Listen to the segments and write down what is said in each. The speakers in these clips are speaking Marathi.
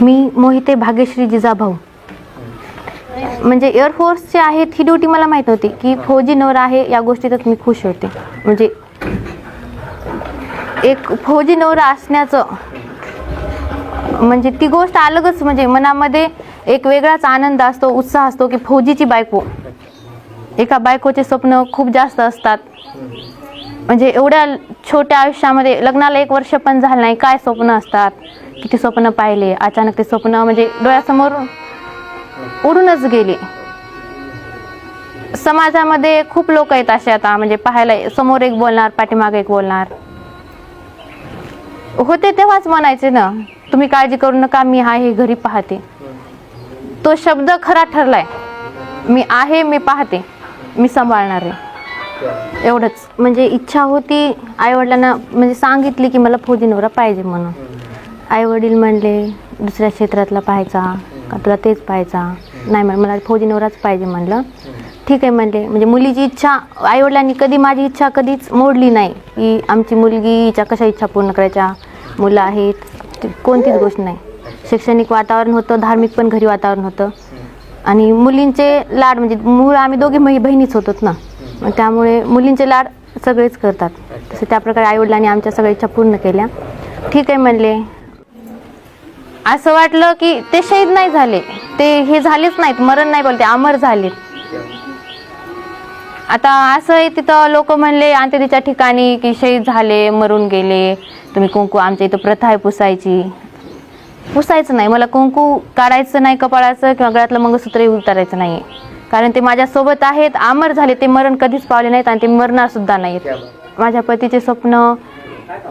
मी मोहिते भाग्यश्री जिजाभाऊ, म्हणजे एअरफोर्सचे आहेत ही ड्युटी मला माहीत होती की फौजी नवरा आहे या गोष्टीतच मी खुश होते. म्हणजे एक फौजी नवरा असण्याचं म्हणजे ती गोष्ट अलगच, म्हणजे मनामध्ये एक वेगळाच आनंद असतो, उत्साह असतो की फौजीची बायको. एका बायकोचे स्वप्न खूप जास्त असतात. म्हणजे एवढ्या छोट्या आयुष्यामध्ये लग्नाला 1 वर्ष पण झालं नाही, काय स्वप्न असतात, किती स्वप्न पाहिले. अचानक ते स्वप्न म्हणजे डोळ्यासमोर उडूनच गेले. समाजामध्ये खूप लोक आहेत असे, आता म्हणजे पाहायला समोर एक बोलणार, पाठीमागे एक बोलणार. होते तेव्हाच म्हणायचे ना, तुम्ही काळजी करू नका, मी आहे घरी पाहते. तो शब्द खरा ठरलाय. मी आहे, मी पाहते, मी सांभाळणार आहे, एवढंच. म्हणजे इच्छा होती आईवडिलांना, म्हणजे सांगितली की मला फौजी नवरा पाहिजे म्हणून. आईवडील म्हणले दुसऱ्या क्षेत्रातला पाहायचा का तुला तेच पाहायचा? नाही म्हण, मला फौजी नवराच पाहिजे म्हणलं. ठीक आहे म्हणले. म्हणजे मुलीची इच्छा, आईवडिलांनी कधी माझी इच्छा कधीच मोडली नाही की आमची मुलगी हिच्या कशा इच्छा पूर्ण करायच्या, मुलं आहेत, कोणतीच गोष्ट नाही. शैक्षणिक वातावरण होतं, धार्मिक पण घरी वातावरण होतं. आणि मुलींचे लाड, म्हणजे मूळ आम्ही दोघी बहिणीच होतोत ना, त्यामुळे मुलींचे लाड सगळेच करतात. तसं त्याप्रकारे आईवडिलांनी आमच्या सगळ्या इच्छा पूर्ण केल्या. ठीक आहे म्हणले. असं वाटलं की ते शहीद नाही झाले, ते हे झालेच नाहीत, मरण नाही बोलते, अमर झाले. आता असं आहे तिथं लोक म्हणले अंत्येच्या ठिकाणी की शहीद झाले, मरून गेले, तुम्ही कुंकू, आमच्या इथं प्रथा आहे पुसायची. पुसायचं नाही, मला कुंकू काढायचं नाही कपाळाचं किंवा गळ्यातलं मंगळसूत्रही उतारायचं नाही. कारण ते माझ्यासोबत आहेत, अमर झाले, ते मरण कधीच पावले नाहीत आणि ते मरणार सुद्धा नाहीत. माझ्या पतीचे स्वप्न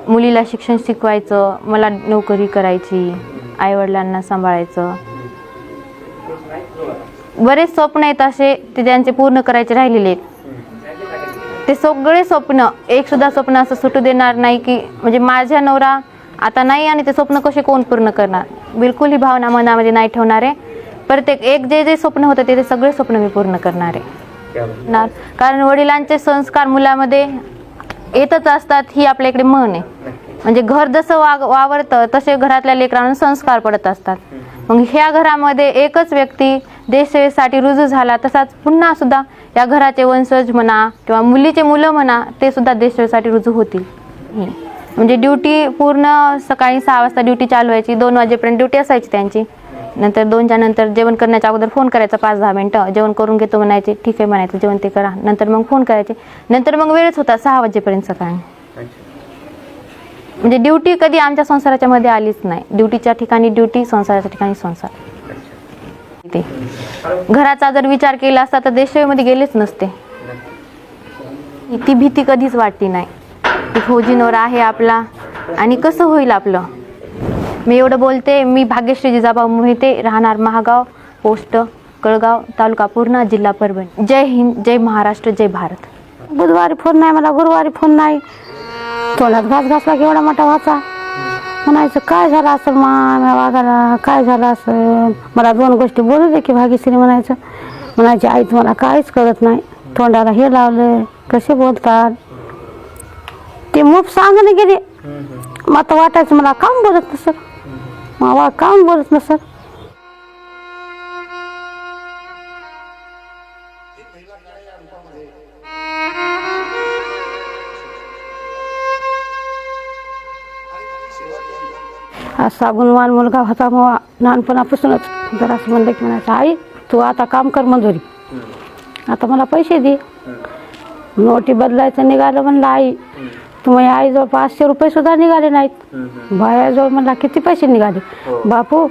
मुलीला शिक्षण शिकवायचं, मला नोकरी करायची, आईवडिलांना सांभाळायचं, बरेच स्वप्न आहेत असे, ते त्यांचे पूर्ण करायचे राहिलेले आहेत. ते सगळे स्वप्न, एक सुद्धा स्वप्न असं सुटू देणार नाही की म्हणजे माझ्या नवरा आता नाही आणि ते स्वप्न कसे कोण पूर्ण करणार. बिलकुल ही भावना मनामध्ये नाही ठेवणार आहे. प्रत्येक एक जे जे स्वप्न होतं ते सगळे स्वप्न मी पूर्ण करणार आहे. कारण वडिलांचे संस्कार मुलामध्ये येतच असतात, ही आपल्या इकडे म्हण आहे. म्हणजे घर जसं वावरतं तसे घरातल्या लेकरांना संस्कार पडत असतात. मग ह्या घरामध्ये एकच व्यक्ती देशसेवेसाठी रुजू झाला, तसाच पुन्हा सुद्धा या घराचे वंशज म्हणा किंवा मुलीचे मुलं म्हणा, ते सुद्धा देशसेवेसाठी रुजू होतील. म्हणजे ड्युटी पूर्ण सकाळी 6 वाजता ड्युटी चालू व्हायची, 2 वाजेपर्यंत ड्युटी असायची त्यांची. नंतर 2च्या नंतर जेवण करण्याच्या अगोदर फोन करायचा 5-10 मिनटं, जेवण करून घेतो म्हणायचे, ठीक आहे म्हणायचं, जेवण ते करा. नंतर मग फोन करायचे. नंतर मग वेळच होता 6 वाजेपर्यंत सकाळी. म्हणजे ड्युटी कधी आमच्या संसाराच्या मध्ये आलीच नाही. ड्युटीच्या ठिकाणी ड्युटी, संसाराच्या ठिकाणी संसार. ते घराचा जर विचार केला असता तर देशसेवेमध्ये गेलेच नसते. ती भीती कधीच वाटली नाही की फौजी नवरा आहे आपला आणि कसं होईल आपलं. मी एवढं बोलते. मी भाग्यश्री जिजाभाऊ मोहिते, राहणार महागाव, पोस्ट कळगाव, तालुका पूर्णा, जिल्हा परभणी. जय हिंद, जय महाराष्ट्र, जय भारत. बुधवारी फोन नाही मला, गुरुवारी फोन नाही. तोंडात घास घासला की एवढा मोठा व्हायचा. म्हणायचं काय झालं असं मा वागायला, काय झालं असं. मला 2 गोष्टी बोलू दे की भाग्यश्री म्हणायचं. म्हणायची आई तुम्हाला काहीच कळत नाही, तोंडाला हे लावलं, कसे बोलतात. ते मूप सांगणे गेले. मग आता वाटायचं मला काम बोलत नसत, मला काम बोलत नसत. असा गुणवान मुलगा होता. मग लहानपणापासूनच जरा असं म्हणलं की म्हणायचं आई तू आता काम कर मजुरी, आता मला पैसे दे. नोटी बदलायचं निघालं म्हणलं आई, तुम्ही आईजवळ 500 रुपये सुद्धा निघाले नाहीत. बायाजवळ म्हणला किती पैसे निघाले. बापू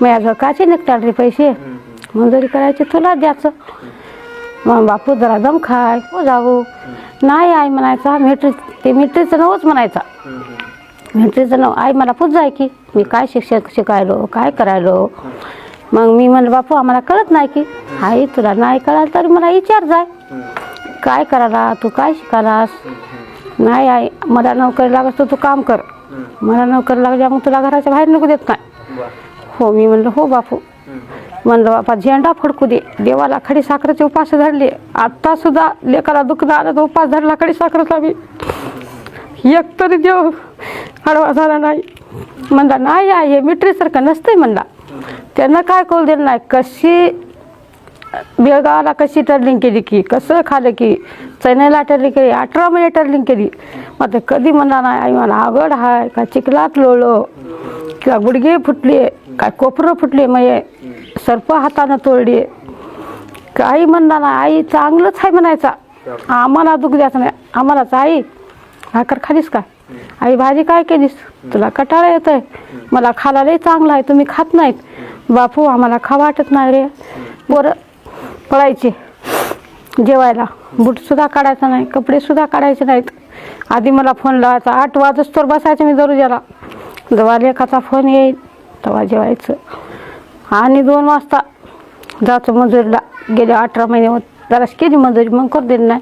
माझ्याजवळ काचे निघतात रे पैसे, मजुरी करायचे तुला द्यायचं. मग बापू जरा दम खाय हो जाऊ. नाही आई म्हणायचा, मिलिटरीचं नवच म्हणायचा. मिलिटरीचं नव आई मला पूज जाय की मी काय शिक्षण शिकायलो, काय करायलो. मग मी म्हणलं बापू आम्हाला कळत नाही की. आई तुला नाही कळालं तरी मला विचार जाय, काय करायला तू, काय शिकायलास. नाही आई मला नोकरी लागत तू काम कर, मला नोकरी लागल्या मग तुला घराच्या बाहेर निघू देत नाही. हो मी म्हणलं हो बापू. म्हणलं बापा झेंडा फडकू दे, देवाला खडी साखरेचे उपास धरले. आता सुद्धा लेकाला दुखणं आलं तर उपास धरला खडी साखरेचा. मी एक तरी देव आडवा झाला नाही. म्हणला नाही आई हे मिठीसारखं नसतंय म्हणला. त्यांना काय कळू दिलं नाही. कशी बेळगावाला कशी टर्लिंग केली की कसं खाल्लं की चैन्याला टर्लिंग केली 18 महिने टर्लिंग केली. मग ते कधी म्हणला नाही आई मला आवड आहे का चिखलात लोळलो किंवा गुडघे फुटले काय कोपरं फुटले मये सर्प हातानं तोडले. काही म्हणला नाही आई चांगलंच आहे म्हणायचा. आम्हाला दुःख द्यायचं नाही. आम्हालाच आई भाकर खालीस काय आई भाजी काय केलीस तुला कटाळा येत आहे मला खायला लई चांगलं आहे तुम्ही खात नाहीत. बापू आम्हाला खा वाटत नाही रे. पोरं पळायचे जेवायला बूटसुद्धा काढायचं नाही कपडेसुद्धा काढायचे नाहीत. आधी मला फोन लावायचा 8 वाजस्तोवर बसायचं मी दररोजाला. जेव्हा लेखाचा फोन येईल तेव्हा जेवायचं आणि 2 वाजता जायचं मजुरीला. गेले 18 महिने होत जराशी केली मजुरी मग करू दिली नाही.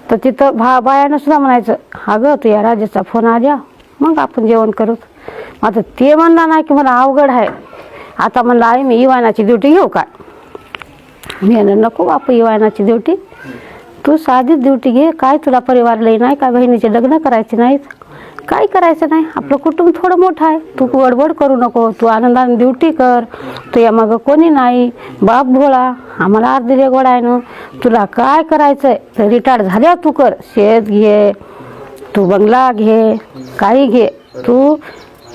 तर तिथं बायानं सुद्धा म्हणायचं अगं तू या राजाचा फोन आल्या मग आपण जेवण करू. आता ते म्हणणार नाही की मला अवघड आहे. आता म्हणलं आई मी इवानाची ड्युटी घेऊ काय. मी म्हणलं नको बापू इवानाची ड्युटी तू साधीच ड्युटी घे. काय तुला परिवार लई नाही काय बहिणीचे लग्न करायचे नाहीत काय करायचं नाही. आपलं कुटुंब थोडं मोठं आहे. तू गडबड करू नको. तू आनंदाने ड्युटी कर. तू या मागं कोणी नाही. बाप भोळा आम्हाला अर्धे गोड आहे ना. तुला काय करायचं आहे तर रिटायर झाल्यावर तू कर. शेत घे तू बंगला घे काही घे तू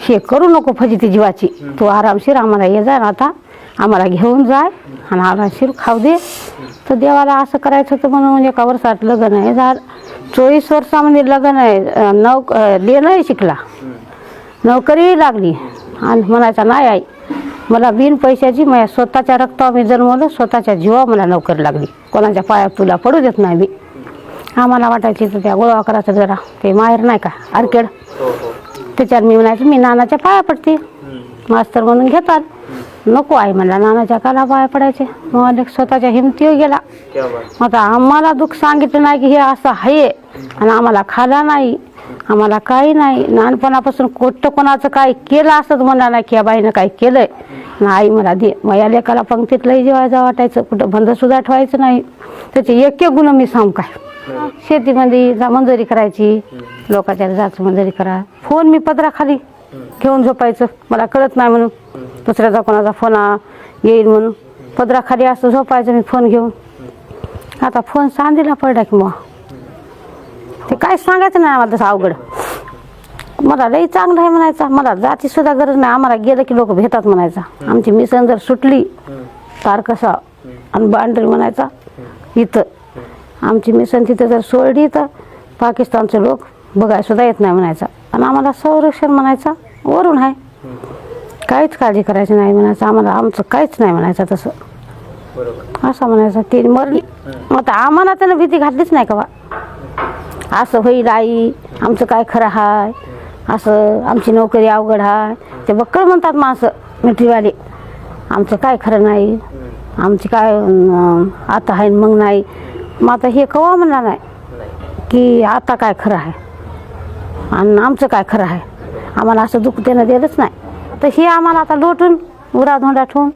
हे करू नको फजिती जीवाची. तू आरामशीर आम्हाला ये जाय आता आम्हाला घेऊन जाय आणि आरामशीर खाऊ दे. तर देवाला असं करायचं होतं म्हणून 1 वर्षात लग्न आहे झालं. 24 वर्षामध्ये लग्न आहे देणंही शिकला नोकरी लागली आणि म्हणायचा नाही आई मला बिन पैशाची माझ्या स्वतःच्या रक्तावर मी जन्मवलं स्वतःच्या जीवावर मला नोकरी लागली. कोणाच्या पायात तुला पडू देत नाही मी. आम्हाला वाटायची तर त्या गोळावकराचं जरा ते माहेर नाही का आरकेड त्याच्यावर मी म्हणायचं मी नानाच्या पाया पडते. मास्तर म्हणून घेतात नको आई म्हणला नानाच्या काला पाया पडायचे. मग स्वतःच्या हिमतीवर गेला. आता आम्हाला दुःख सांगितलं नाही की हे असं आहे आणि आम्हाला खाला नाही आम्हाला काही नाही. लहानपणापासून कोणाचं काय केलं असंच म्हणा नाही की या बाईनं काय केलंय ना आई मला दे. मग या लेकाला पंक्तीत लई जेवायचं वाटायचं कुठं बंदसुद्धा ठेवायचं नाही. त्याचे एक गुण मी सांगू काय. शेतीमध्ये मंजुरी करायची लोकांच्या जायचं मंजुरी करा. फोन मी पदराखाली घेऊन झोपायचं मला कळत नाही म्हणून. दुसऱ्याचा कोणाचा फोन येईल म्हणून पदराखाली असं झोपायचं मी फोन घेऊन. आता फोन सांदीला पडला की मग ते काय सांगायचं नाही आम्हाला तसं अवघड. मला लई चांगलं आहे म्हणायचा. मला जाती सुद्धा गरज नाही. आम्हाला गेलं की लोक भेटतात म्हणायचा. आमची मिसन जर सुटली तारकसा आणि बांडरी म्हणायचा इथं आमची मिसन तिथं जर सोडली तर पाकिस्तानचे लोक बघायला सुद्धा येत नाही म्हणायचा. आणि आम्हाला संरक्षण म्हणायचा वरून आहे काहीच काळजी करायची नाही म्हणायचं. आम्हाला आमचं काहीच नाही म्हणायचं तसं असं म्हणायचं. ती मरली मग आम्हाला त्यानं भीती घातलीच नाही का बा असं होईल आई आमचं काय खरं आहे असं आमची नोकरी अवघड आहे. ते बक्कळ म्हणतात माणसं मिठीवाले आमचं काय खरं नाही आमची काय आता आहे मग नाही. मग आता हे कवा म्हणला नाही की आता काय खरं आहे आणि आमचं काय खरं आहे. आम्हाला असं दुःख त्यानं दिलंच नाही. तर हे आम्हाला आता लोटून उराधोंडा ठेवून